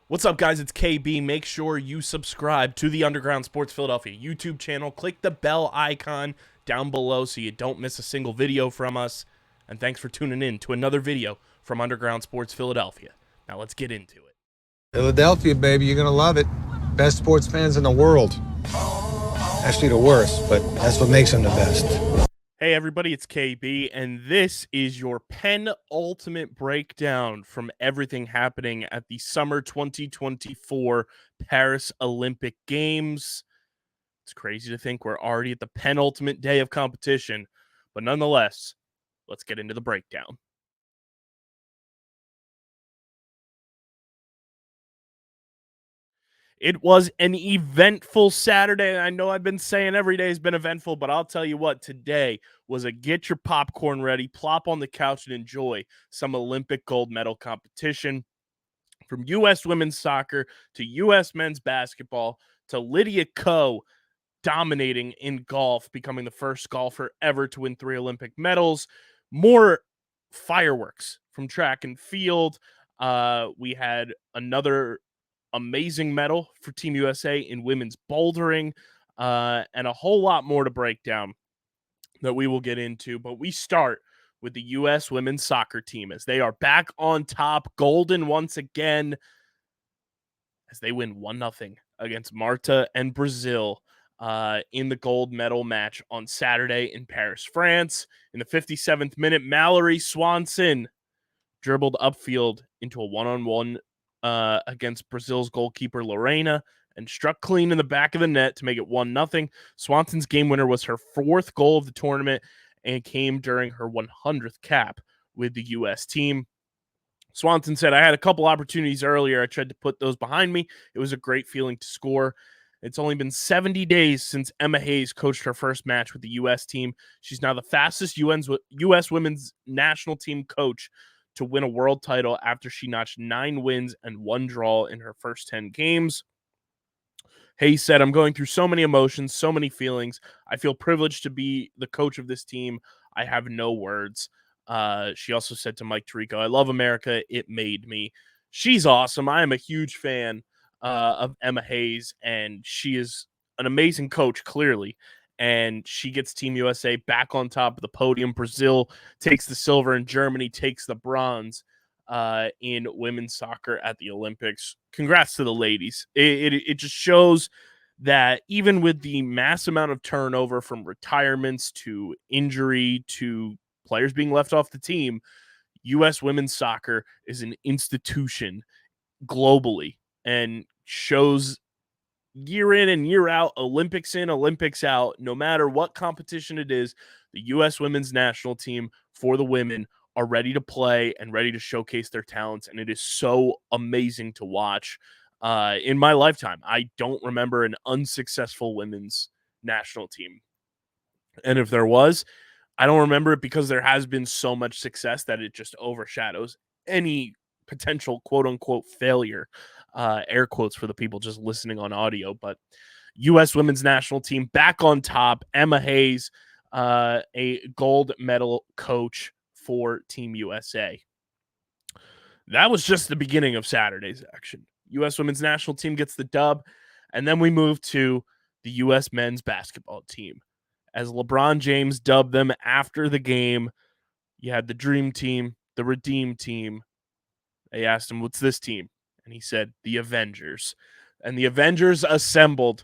What's up, guys? It's KB. Make sure you subscribe to the Underground Sports Philadelphia YouTube channel. Click the bell icon down below so you don't miss a single video from us. And thanks for tuning in to another video from Underground Sports Philadelphia. Now let's get into it. Philadelphia, baby, you're gonna love it. Best sports fans in the world. Actually, the worst, but that's what makes them the best. Hey everybody, it's KB, and this is your penultimate breakdown from everything happening at the Summer 2024 Paris Olympic Games. It's crazy to think we're already at the penultimate day of competition, but nonetheless, let's get into the breakdown. It was an eventful Saturday. I know I've been saying every day has been eventful, but I'll tell you what, today was a get your popcorn ready, plop on the couch, and enjoy some Olympic gold medal competition. From U.S. women's soccer to U.S. men's basketball to Lydia Ko dominating in golf, becoming the first golfer ever to win 3 Olympic medals. More fireworks from track and field. We had another amazing medal for Team USA in women's bouldering, and a whole lot more to break down that we will get into. But we start with the U.S. women's soccer team as they are back on top, golden once again, as they win 1-0 against Malta and Brazil in the gold medal match on Saturday in Paris, France. In the 57th minute, Mallory Swanson dribbled upfield into a one-on-one against Brazil's goalkeeper Lorena and struck clean in the back of the net to make it 1-0. Swanson's game winner was her 4th goal of the tournament and came during her 100th cap with the U.S. team. Swanson said, "I had a couple opportunities earlier. I tried to put those behind me. It was a great feeling to score. It's only been 70 days since Emma Hayes coached her first match with the U.S. team. She's now the fastest U.S. women's national team coach to win a world title after she notched 9 wins and 1 draw in her first 10 games. Hayes said, "I'm going through so many emotions, so many feelings. I feel privileged to be the coach of this team. I have no words." She also said to Mike Tirico, "I love America. It made me." She's awesome. I am a huge fan of Emma Hayes, and she is an amazing coach, clearly. And she gets Team USA back on top of the podium. Brazil takes the silver, and Germany takes the bronze in women's soccer at the Olympics. Congrats to the ladies. It just shows that even with the mass amount of turnover from retirements to injury to players being left off the team, U.S. women's soccer is an institution globally and shows year in and year out, Olympics in, Olympics out, no matter what competition it is, the U.S. women's national team for the women are ready to play and ready to showcase their talents, and it is so amazing to watch. In my lifetime, I don't remember an unsuccessful women's national team. And if there was, I don't remember it because there has been so much success that it just overshadows any potential quote-unquote failure, air quotes for the people just listening on audio. But U.S. women's national team back on top. Emma Hayes, a gold medal coach for Team USA. That was just the beginning of Saturday's action. U.S. women's national team gets the dub, and then we move to the U.S. men's basketball team. As LeBron James dubbed them after the game, you had the Dream Team, the Redeem Team. They asked him, "What's this team?" And he said, "The Avengers." And the Avengers assembled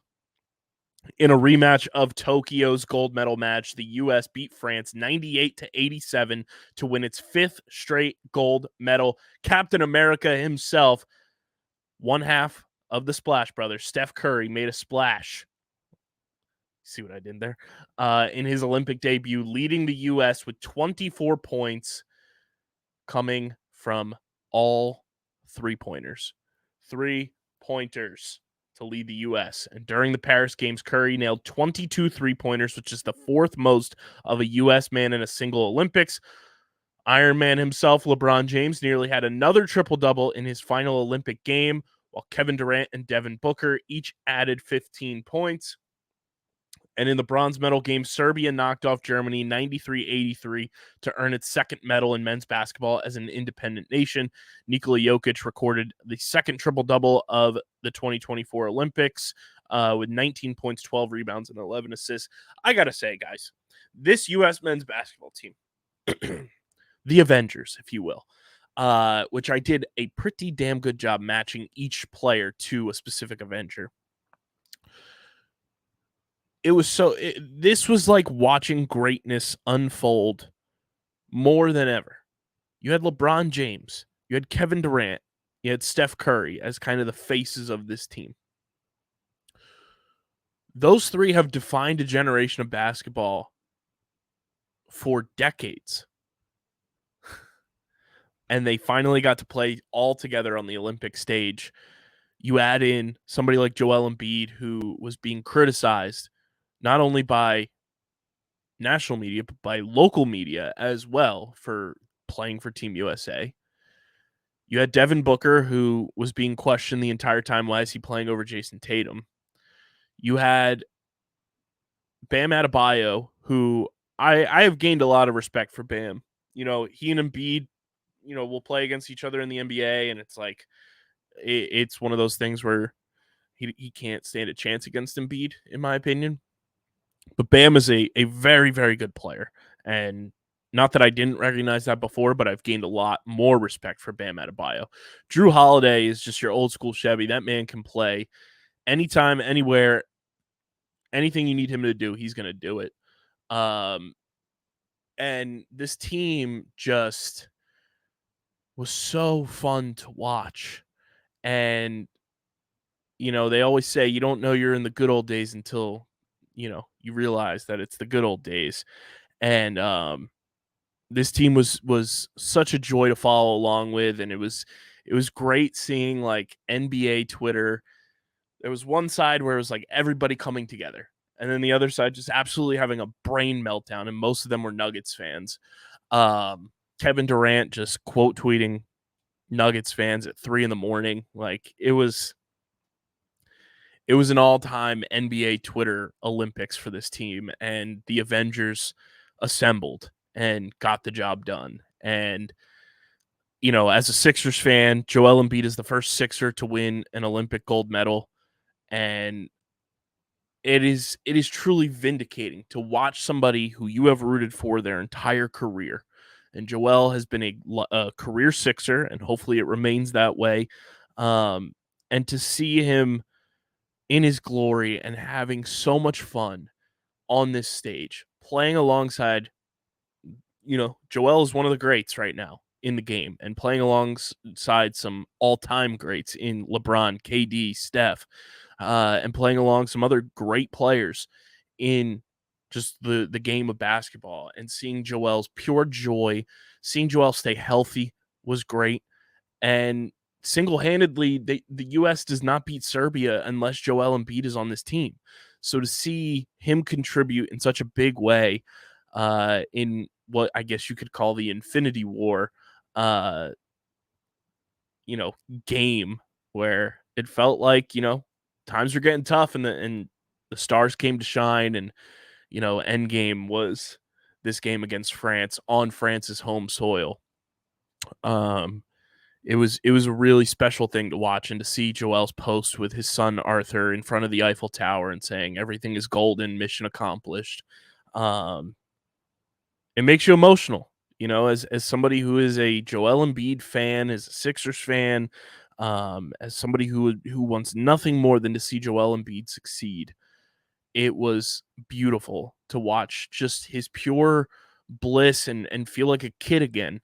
in a rematch of Tokyo's gold medal match. The U.S. beat France 98-87 to win its 5th straight gold medal. Captain America himself, one half of the Splash Brothers, Steph Curry, made a splash. See what I did there? In his Olympic debut, leading the U.S. with 24 points coming from all 3-pointers. 3-pointers to lead the U.S. And during the Paris Games, Curry nailed 22 3-pointers, which is the 4th most of a U.S. man in a single Olympics. Iron Man himself, LeBron James, nearly had another triple-double in his final Olympic game, while Kevin Durant and Devin Booker each added 15 points. And in the bronze medal game, Serbia knocked off Germany 93-83 to earn its second medal in men's basketball as an independent nation. Nikola Jokic recorded the second triple-double of the 2024 Olympics with 19 points, 12 rebounds, and 11 assists. I got to say, guys, this U.S. men's basketball team, the Avengers, if you will, which I did a pretty damn good job matching each player to a specific Avenger. This was like watching greatness unfold more than ever. You had LeBron James, you had Kevin Durant, you had Steph Curry as kind of the faces of this team. Those three have defined a generation of basketball for decades. And they finally got to play all together on the Olympic stage. You add in somebody like Joel Embiid, who was being criticized not only by national media, but by local media as well for playing for Team USA. You had Devin Booker, who was being questioned the entire time. Why is he playing over Jason Tatum? You had Bam Adebayo, who I have gained a lot of respect for Bam. You know, he and Embiid, you know, will play against each other in the NBA, and it's like it's one of those things where he can't stand a chance against Embiid, in my opinion. But Bam is a very, very good player. And not that I didn't recognize that before, but I've gained a lot more respect for Bam Adebayo. Drew Holiday is just your old school Chevy. That man can play anytime, anywhere, anything you need him to do, he's going to do it. And this team just was so fun to watch. And, you know, they always say you don't know you're in the good old days until, you know, you realize that it's the good old days. And this team was such a joy to follow along with, and it was great seeing like NBA Twitter. There was one side where it was like everybody coming together, and then the other side just absolutely having a brain meltdown, and most of them were Nuggets fans. Kevin Durant just quote tweeting Nuggets fans at 3 a.m. Like it was an all-time NBA Twitter Olympics for this team, and the Avengers assembled and got the job done. And, you know, as a Sixers fan, Joel Embiid is the first Sixer to win an Olympic gold medal. And it is truly vindicating to watch somebody who you have rooted for their entire career. And Joel has been a career Sixer, and hopefully it remains that way. And to see him in his glory and having so much fun on this stage, playing alongside, you know, Joel is one of the greats right now in the game, and playing alongside some all-time greats in LeBron, KD, Steph, and playing along some other great players in just the game of basketball, and seeing Joel's pure joy, seeing Joel stay healthy was great. And single-handedly, the U.S. does not beat Serbia unless Joel Embiid is on this team. So to see him contribute in such a big way in what I guess you could call the Infinity War, you know, game, where it felt like, you know, times were getting tough, and the stars came to shine, and, you know, Endgame was this game against France on France's home soil. It was a really special thing to watch, and to see Joel's post with his son Arthur in front of the Eiffel Tower and saying everything is golden, mission accomplished. It makes you emotional, you know, as somebody who is a Joel Embiid fan, as a Sixers fan, as somebody who wants nothing more than to see Joel Embiid succeed. It was beautiful to watch just his pure bliss and feel like a kid again.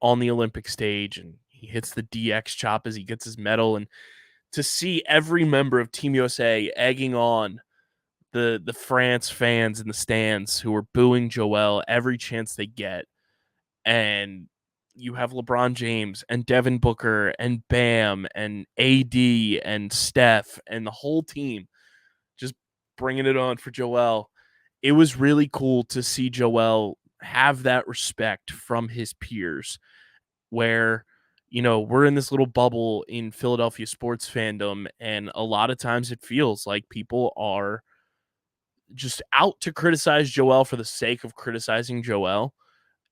On the Olympic stage, and he hits the DX chop as he gets his medal, and to see every member of Team USA egging on the France fans in the stands who are booing Joel every chance they get. And you have LeBron James and Devin Booker and Bam and AD and Steph and the whole team just bringing it on for Joel. It was really cool to see Joel have that respect from his peers, where, you know, we're in this little bubble in Philadelphia sports fandom, and a lot of times it feels like people are just out to criticize Joel for the sake of criticizing Joel,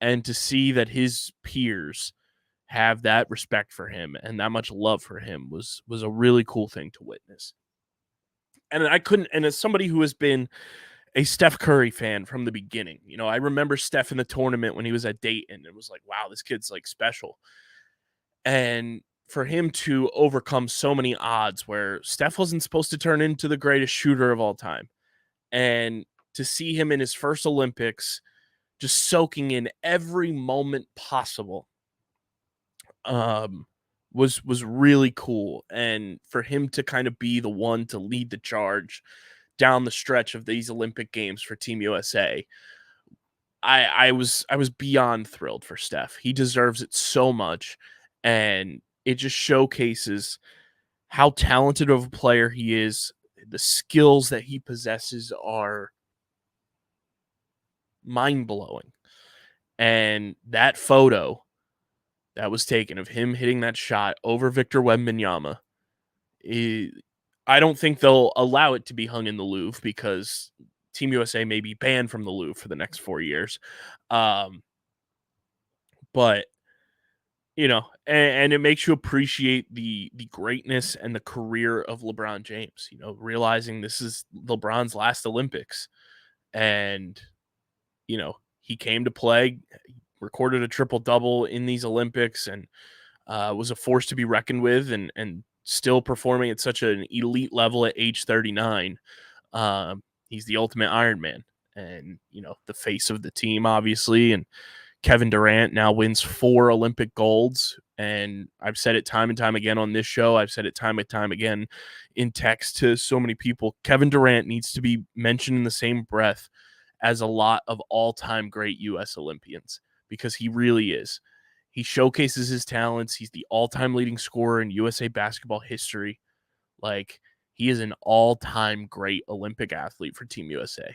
and to see that his peers have that respect for him and that much love for him was a really cool thing to witness. And I couldn't, and as somebody who has been a Steph Curry fan from the beginning, I remember Steph in the tournament when he was at Dayton, and was like, wow, this kid's like special. And for him to overcome so many odds where Steph wasn't supposed to turn into the greatest shooter of all time, and to see him in his first Olympics just soaking in every moment possible, was really cool. And for him to kind of be the one to lead the charge down the stretch of these Olympic Games for Team USA, I was beyond thrilled for Steph. He deserves it so much, and it just showcases how talented of a player he is. The skills that he possesses are mind-blowing. And that photo that was taken of him hitting that shot over Victor Wembanyama, I don't think they'll allow it to be hung in the Louvre, because Team USA may be banned from the Louvre for the next 4 years. But and it makes you appreciate the greatness and the career of LeBron James, realizing this is LeBron's last Olympics. And he came to play, recorded a triple-double in these Olympics, and was a force to be reckoned with, and still performing at such an elite level at age 39. He's the ultimate Iron Man, and the face of the team, obviously. And Kevin Durant now wins 4 Olympic golds, and I've said it time and time again on this show. I've said it time and time again in text to so many people. Kevin Durant needs to be mentioned in the same breath as a lot of all-time great U.S. Olympians, because he really is. He showcases his talents. He's the all-time leading scorer in USA basketball history. Like, he is an all-time great Olympic athlete for Team USA.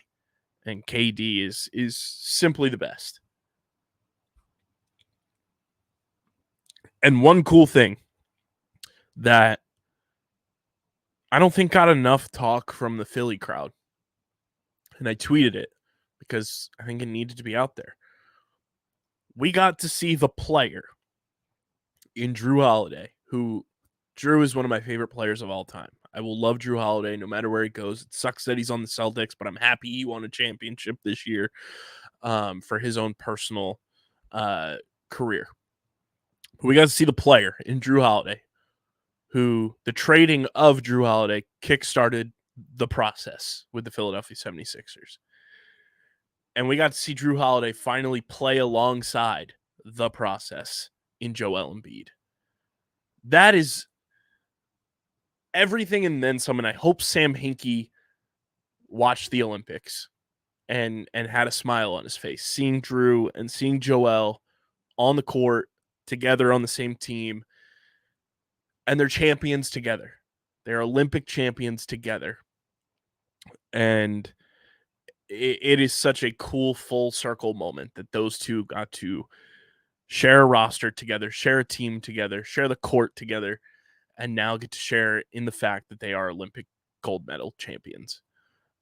And KD is simply the best. And one cool thing that I don't think got enough talk from the Philly crowd, and I tweeted it because I think it needed to be out there. We got to see the player in Drew Holiday, who Drew is one of my favorite players of all time. I will love Drew Holiday no matter where he goes. It sucks that he's on the Celtics, but I'm happy he won a championship this year for his own personal career. We got to see the player in Drew Holiday, who the trading of Drew Holiday kickstarted the process with the Philadelphia 76ers. And we got to see Drew Holiday finally play alongside the process in Joel Embiid. That is everything and then some. And I hope Sam Hinkie watched the Olympics and had a smile on his face, seeing Drew and seeing Joel on the court together on the same team. And they're champions together. They're Olympic champions together. And it is such a cool full circle moment that those two got to share a roster together, share a team together, share the court together, and now get to share in the fact that they are Olympic gold medal champions.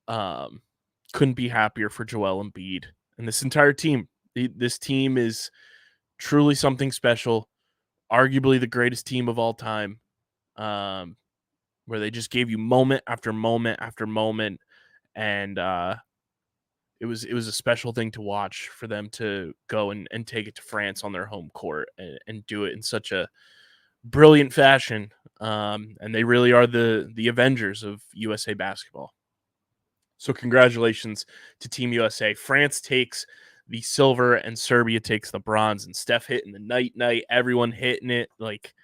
Couldn't be happier for Joel Embiid and this entire team. This team is truly something special, arguably the greatest team of all time, where they just gave you moment after moment after moment, and it was a special thing to watch for them to go and take it to France on their home court and do it in such a brilliant fashion. And they really are the Avengers of USA basketball. So congratulations to Team USA. France takes the silver and Serbia takes the bronze, and Steph hitting the night, everyone hitting it. Like,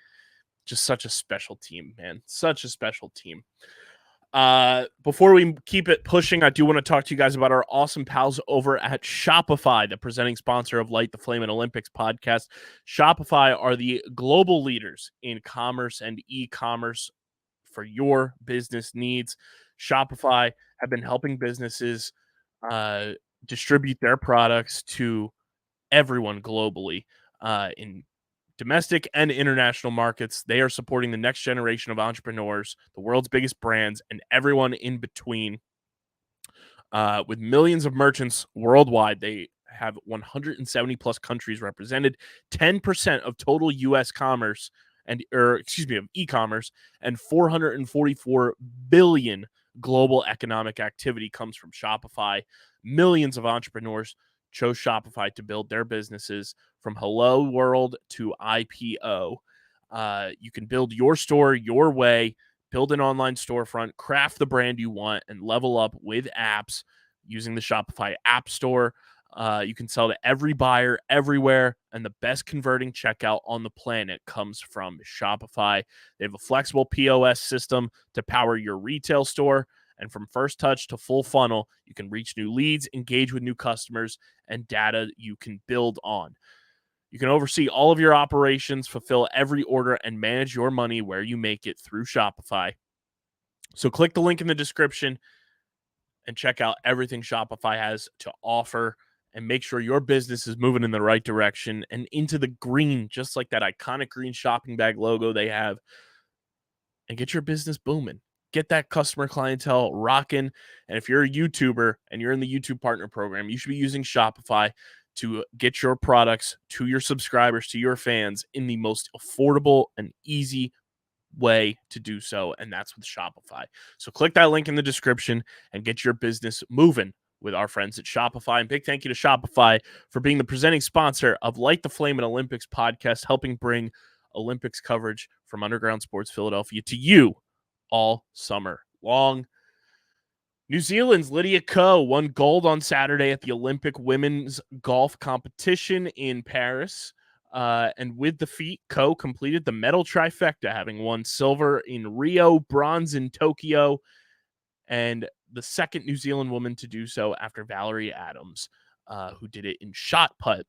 just such a special team, man. Such a special team. Before we keep it pushing, I do want to talk to you guys about our awesome pals over at Shopify, the presenting sponsor of Light the Flame and Olympics podcast. Shopify are the global leaders in commerce and e-commerce for your business needs. Shopify have been helping businesses distribute their products to everyone globally in domestic and international markets. They are supporting the next generation of entrepreneurs, the world's biggest brands, and everyone in between With millions of merchants worldwide, they have 170 plus countries represented, 10% of total U.S. commerce of e-commerce, and 444 billion global economic activity comes from Shopify. Millions of entrepreneurs chose Shopify to build their businesses from hello world to IPO. You can build your store your way, build an online storefront, craft the brand you want, and level up with apps using the Shopify App Store. You can sell to every buyer everywhere, and the best converting checkout on the planet comes from Shopify. They have a flexible POS system to power your retail store, and from first touch to full funnel, you can reach new leads, engage with new customers, and data you can build on. You can oversee all of your operations, fulfill every order, and manage your money where you make it through Shopify. So click the link in the description and check out everything Shopify has to offer and make sure your business is moving in the right direction and into the green, just like that iconic green shopping bag logo they have, and get your business booming. Get that customer clientele rocking. And if you're a YouTuber and you're in the YouTube partner program, you should be using Shopify to get your products to your subscribers, to your fans in the most affordable and easy way to do so, and that's with Shopify. So click that link in the description and get your business moving with our friends at Shopify. And big thank you to Shopify for being the presenting sponsor of Light the Flame and Olympics podcast, helping bring Olympics coverage from Underground Sports Philadelphia to you all summer long. New Zealand's Lydia Ko won gold on Saturday at the Olympic women's golf competition in Paris. And with the feat, Ko completed the medal trifecta, having won silver in Rio, bronze in Tokyo, and the second New Zealand woman to do so after Valerie Adams, who did it in shot put.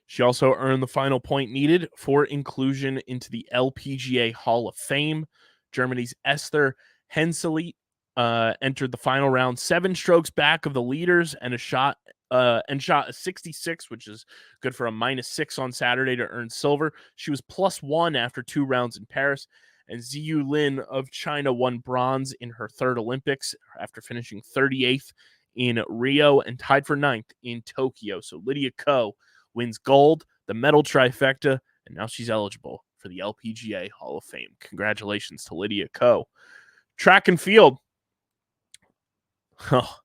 She also earned the final point needed for inclusion into the LPGA Hall of Fame. Germany's Esther Henseleit entered the final round 7 strokes back of the leaders and shot a 66, which is good for a -6 on Saturday to earn silver. She was +1 after 2 rounds in Paris. And Ziyu Lin of China won bronze in her third Olympics after finishing 38th in Rio and tied for 9th in Tokyo. So Lydia Ko wins gold, the medal trifecta, and now she's eligible for the LPGA Hall of Fame. Congratulations to Lydia Ko. Track and field. Oh,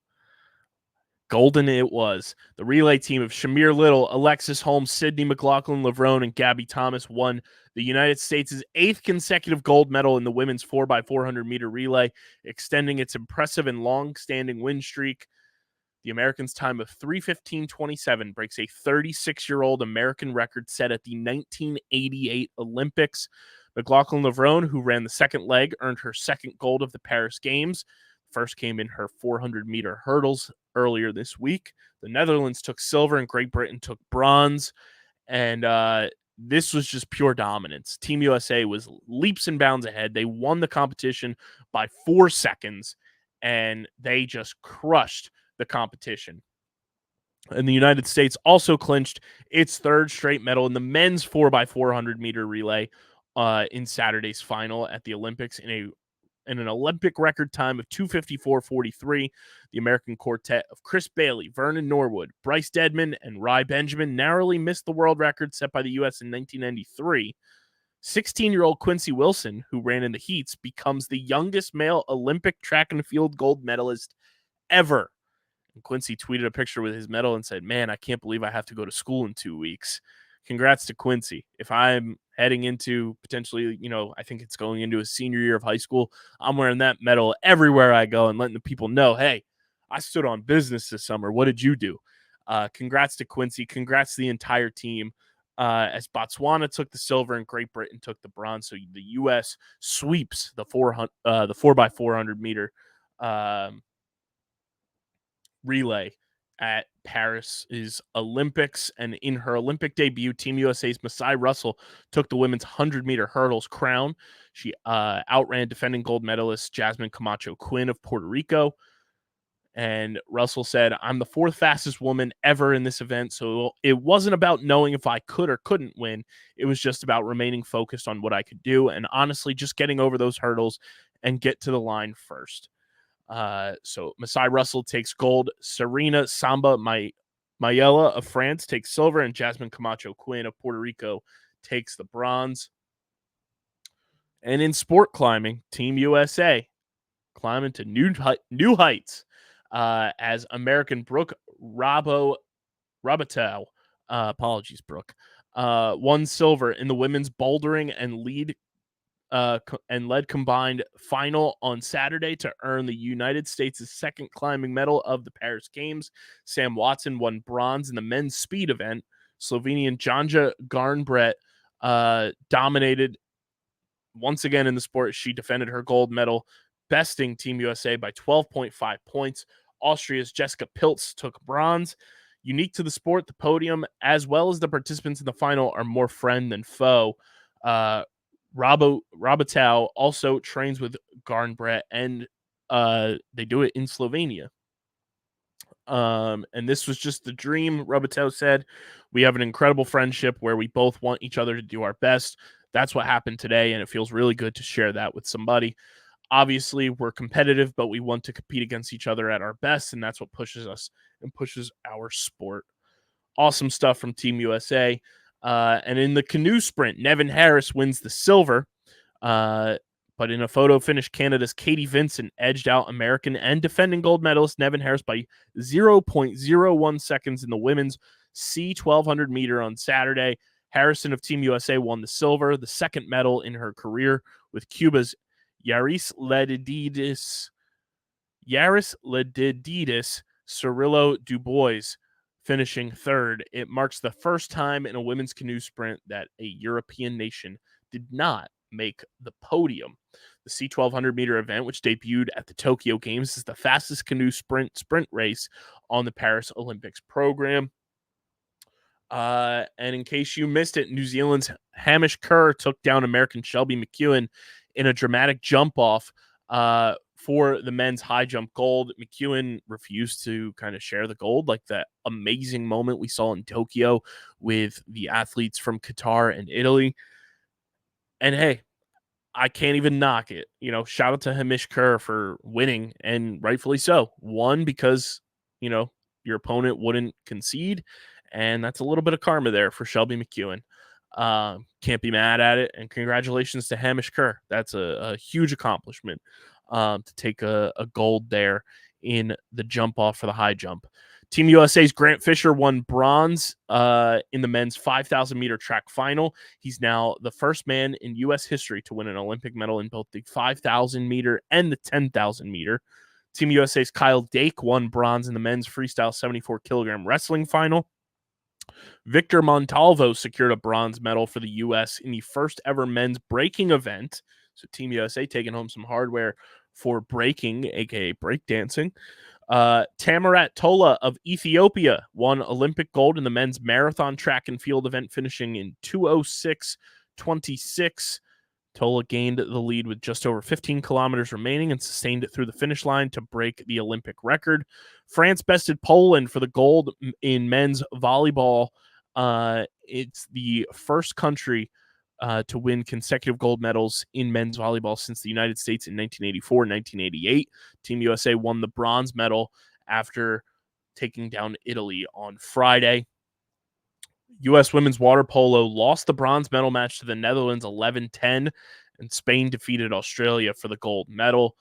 golden it was. The relay team of Shamir Little, Alexis Holmes, Sydney McLaughlin-Levrone, and Gabby Thomas won the United States' 8th consecutive gold medal in the women's 4x400-meter relay, extending its impressive and long-standing win streak. The Americans' time of 3:15:27 breaks a 36-year-old American record set at the 1988 Olympics. McLaughlin-Levrone, who ran the second leg, earned her second gold of the Paris Games. First came in her 400-meter hurdles earlier this week. The Netherlands took silver and Great Britain took bronze. And this was just pure dominance. Team USA was leaps and bounds ahead. They won the competition by 4 seconds, and they just crushed the competition. And the United States also clinched its third straight medal in the men's 4x400-meter relay in Saturday's final at the Olympics in an Olympic record time of 2:54:43. The American quartet of Chris Bailey, Vernon Norwood, Bryce Deadman, and Rai Benjamin narrowly missed the world record set by the U.S. in 1993. 16-year-old Quincy Wilson, who ran in the heats, becomes the youngest male Olympic track and field gold medalist ever. And Quincy tweeted a picture with his medal and said, "Man, I can't believe I have to go to school in 2 weeks." Congrats to Quincy. If I'm heading into potentially, I think it's going into a senior year of high school, I'm wearing that medal everywhere I go and letting the people know, hey, I stood on business this summer. What did you do? Congrats to Quincy. Congrats to the entire team. As Botswana took the silver and Great Britain took the bronze. So the U.S. sweeps the 4x400 meter relay at Paris's Olympics. And in her Olympic debut, Team USA's Masai Russell took the women's 100-meter hurdles crown. She outran defending gold medalist Jasmine Camacho Quinn of Puerto Rico. And Russell said, "I'm the 4th fastest woman ever in this event, so it wasn't about knowing if I could or couldn't win. It was just about remaining focused on what I could do and honestly just getting over those hurdles and get to the line first." So Masai Russell takes gold. Serena Samba Mayela of France takes silver, and Jasmine Camacho Quinn of Puerto Rico takes the bronze. And in sport climbing, Team USA climbing to new heights as American Brooke Robotow, apologies, Brooke, won silver in the women's bouldering and led combined final on Saturday to earn the United States' second climbing medal of the Paris Games. Sam Watson won bronze in the men's speed event. Slovenian Janja Garnbret dominated once again in the sport. She defended her gold medal, besting Team USA by 12.5 points. Austria's Jessica Pilz took bronze. Unique to the sport, the podium, as well as the participants in the final, are more friend than foe. Robotow also trains with Garnbret, and they do it in Slovenia. And this was just the dream. Robotow said, "We have an incredible friendship where we both want each other to do our best." That's what happened today, and it feels really good to share that with somebody. Obviously, we're competitive, but we want to compete against each other at our best, and that's what pushes us and pushes our sport. Awesome stuff from Team USA. And in the canoe sprint, Nevin Harris wins the silver. But in a photo finish, Canada's Katie Vincent edged out American and defending gold medalist Nevin Harris by 0.01 seconds in the women's C1200 meter on Saturday. Harrison of Team USA won the silver, the second medal in her career, with Cuba's Yaris Ledidis Cirillo Dubois finishing third. It marks the first time in a women's canoe sprint that a European nation did not make the podium. The C1200 meter event, which debuted at the Tokyo Games, is the fastest canoe sprint race on the Paris Olympics program. And in case you missed it, New Zealand's Hamish Kerr took down American Shelby McEwen in a dramatic jump off for the men's high jump gold. McEwen refused to kind of share the gold, like that amazing moment we saw in Tokyo with the athletes from Qatar and Italy. And hey, I can't even knock it. Shout out to Hamish Kerr for winning, and rightfully so. Won because, your opponent wouldn't concede, and that's a little bit of karma there for Shelby McEwen. Can't be mad at it, and congratulations to Hamish Kerr. That's a huge accomplishment to take a gold there in the jump off for the high jump. Team USA's Grant Fisher won bronze in the men's 5,000 meter track final. He's now the first man in U.S. history to win an Olympic medal in both the 5,000 meter and the 10,000 meter. Team USA's Kyle Dake won bronze in the men's freestyle 74 kilogram wrestling final. Victor Montalvo secured a bronze medal for the U.S. in the first ever men's breaking event. So Team USA taking home some hardware for breaking, aka breakdancing. Tamarat Tola of Ethiopia won Olympic gold in the men's marathon track and field event, finishing in 2:06:26. Tola gained the lead with just over 15 kilometers remaining and sustained it through the finish line to break the Olympic record. France bested Poland for the gold in men's volleyball. It's the first country to win consecutive gold medals in men's volleyball since the United States in 1984 and 1988. Team USA won the bronze medal after taking down Italy on Friday. U.S. women's water polo lost the bronze medal match to the Netherlands 11-10, and Spain defeated Australia for the gold medal.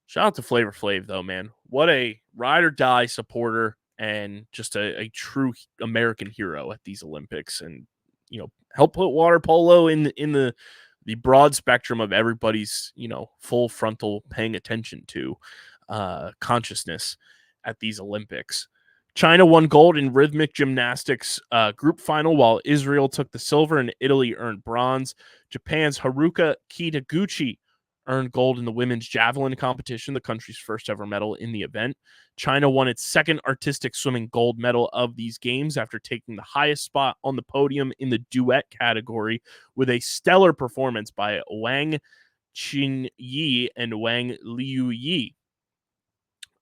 Shout out to Flavor Flav, though, man. What a ride or die supporter and just a true American hero at these Olympics, and help put water polo in the broad spectrum of everybody's full frontal paying attention to consciousness at these Olympics. China won gold in rhythmic gymnastics group final, while Israel took the silver and Italy earned bronze. Japan's Haruka Kitaguchi earned gold in the women's javelin competition, the country's first ever medal in the event. China won its second artistic swimming gold medal of these games after taking the highest spot on the podium in the duet category with a stellar performance by Wang Qinyi and Wang Liuyi.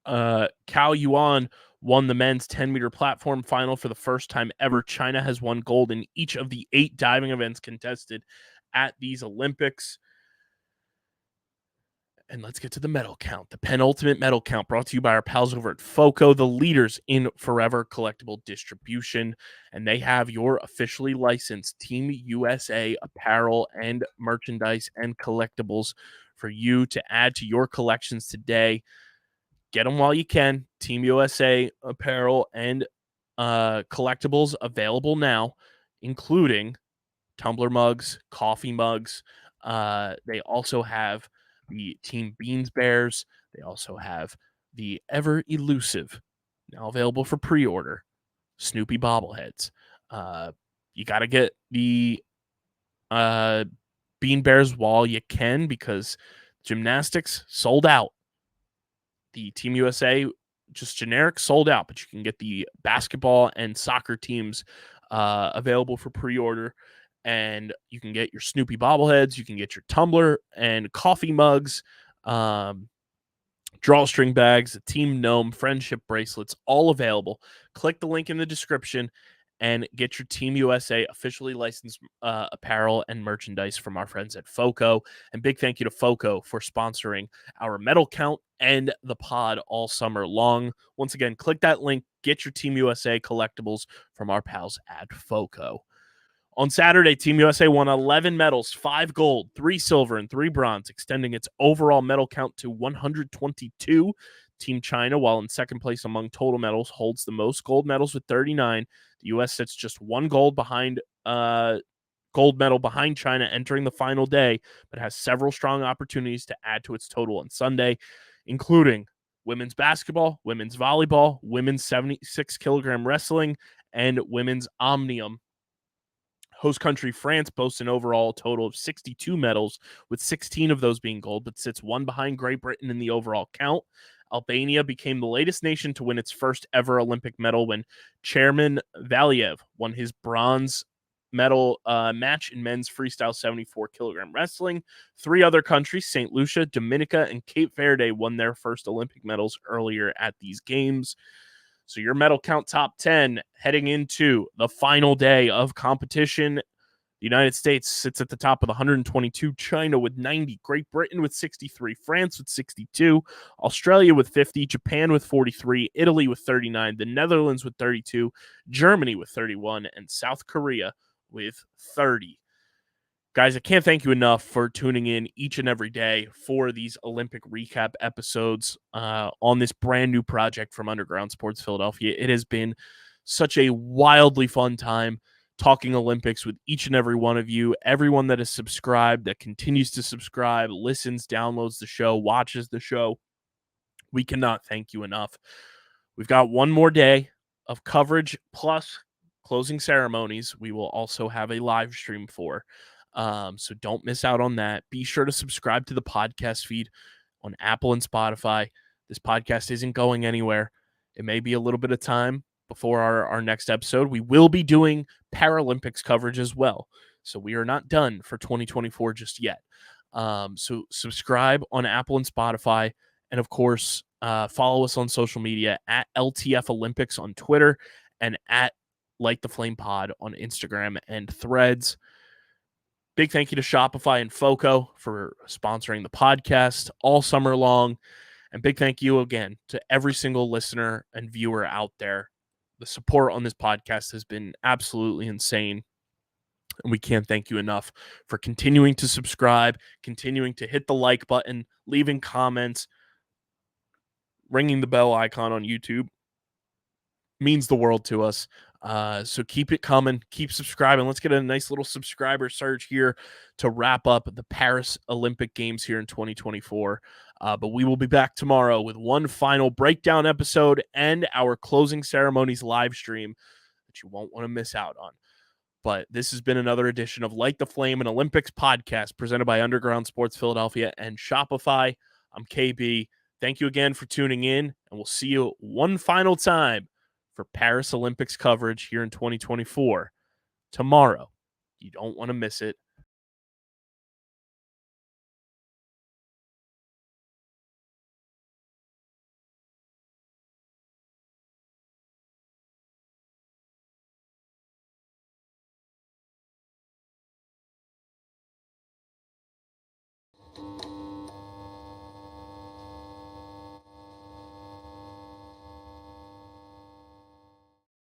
Cao Yuan won the men's 10-meter platform final for the first time ever. China has won gold in each of the 8 diving events contested at these Olympics. And let's get to the medal count. The penultimate medal count brought to you by our pals over at FOCO, the leaders in forever collectible distribution. And they have your officially licensed Team USA apparel and merchandise and collectibles for you to add to your collections today. Get them while you can. Team USA apparel and collectibles available now, including tumbler mugs, coffee mugs. They also have the Team Beans Bears. They also have the ever elusive, now available for pre-order, Snoopy bobbleheads. You got to get the Bean Bears while you can, because gymnastics sold out. The Team USA, just generic, sold out, but you can get the basketball and soccer teams available for pre-order. And you can get your Snoopy bobbleheads, you can get your tumbler and coffee mugs, drawstring bags, Team Gnome, friendship bracelets, all available. Click the link in the description and get your Team USA officially licensed apparel and merchandise from our friends at FOCO. And big thank you to FOCO for sponsoring our medal count and the pod all summer long. Once again, click that link, get your Team USA collectibles from our pals at FOCO. On Saturday, Team USA won 11 medals, 5 gold, 3 silver, and 3 bronze, extending its overall medal count to 122. Team China, while in second place among total medals, holds the most gold medals with 39. The U.S. sits just 1 gold medal behind China entering the final day, but has several strong opportunities to add to its total on Sunday, including women's basketball, women's volleyball, women's 76-kilogram wrestling, and women's omnium. Host country France boasts an overall total of 62 medals, with 16 of those being gold, but sits 1 behind Great Britain in the overall count. Albania became the latest nation to win its first ever Olympic medal when Chairman Valiev won his bronze medal match in men's freestyle 74-kilogram wrestling. 3 other countries, St. Lucia, Dominica, and Cape Verde, won their first Olympic medals earlier at these games. So your medal count top 10 heading into the final day of competition. The United States sits at the top with 122, China with 90, Great Britain with 63, France with 62, Australia with 50, Japan with 43, Italy with 39, the Netherlands with 32, Germany with 31, and South Korea with 30. Guys, I can't thank you enough for tuning in each and every day for these Olympic recap episodes on this brand new project from Underground Sports Philadelphia. It has been such a wildly fun time talking Olympics with each and every one of you. Everyone that is subscribed, that continues to subscribe, listens, downloads the show, watches the show. We cannot thank you enough. We've got one more day of coverage plus closing ceremonies. We will also have a live stream for. So don't miss out on that. Be sure to subscribe to the podcast feed on Apple and Spotify. This podcast isn't going anywhere. It may be a little bit of time before our next episode. We will be doing Paralympics coverage as well. So we are not done for 2024 just yet. So subscribe on Apple and Spotify. And of course, follow us on social media at LTF Olympics on Twitter and at Light the Flame Pod on Instagram and Threads. Big thank you to Shopify and FOCO for sponsoring the podcast all summer long. And big thank you again to every single listener and viewer out there. The support on this podcast has been absolutely insane. And we can't thank you enough for continuing to subscribe, continuing to hit the like button, leaving comments, ringing the bell icon on YouTube. Means the world to us. So keep it coming. Keep subscribing. Let's get a nice little subscriber surge here to wrap up the Paris Olympic Games here in 2024. But we will be back tomorrow with one final breakdown episode and our closing ceremonies live stream that you won't want to miss out on. But this has been another edition of Light the Flame, an Olympics podcast presented by Underground Sports Philadelphia and Shopify. I'm KB. Thank you again for tuning in, and we'll see you one final time for Paris Olympics coverage here in 2024 tomorrow. You don't want to miss it.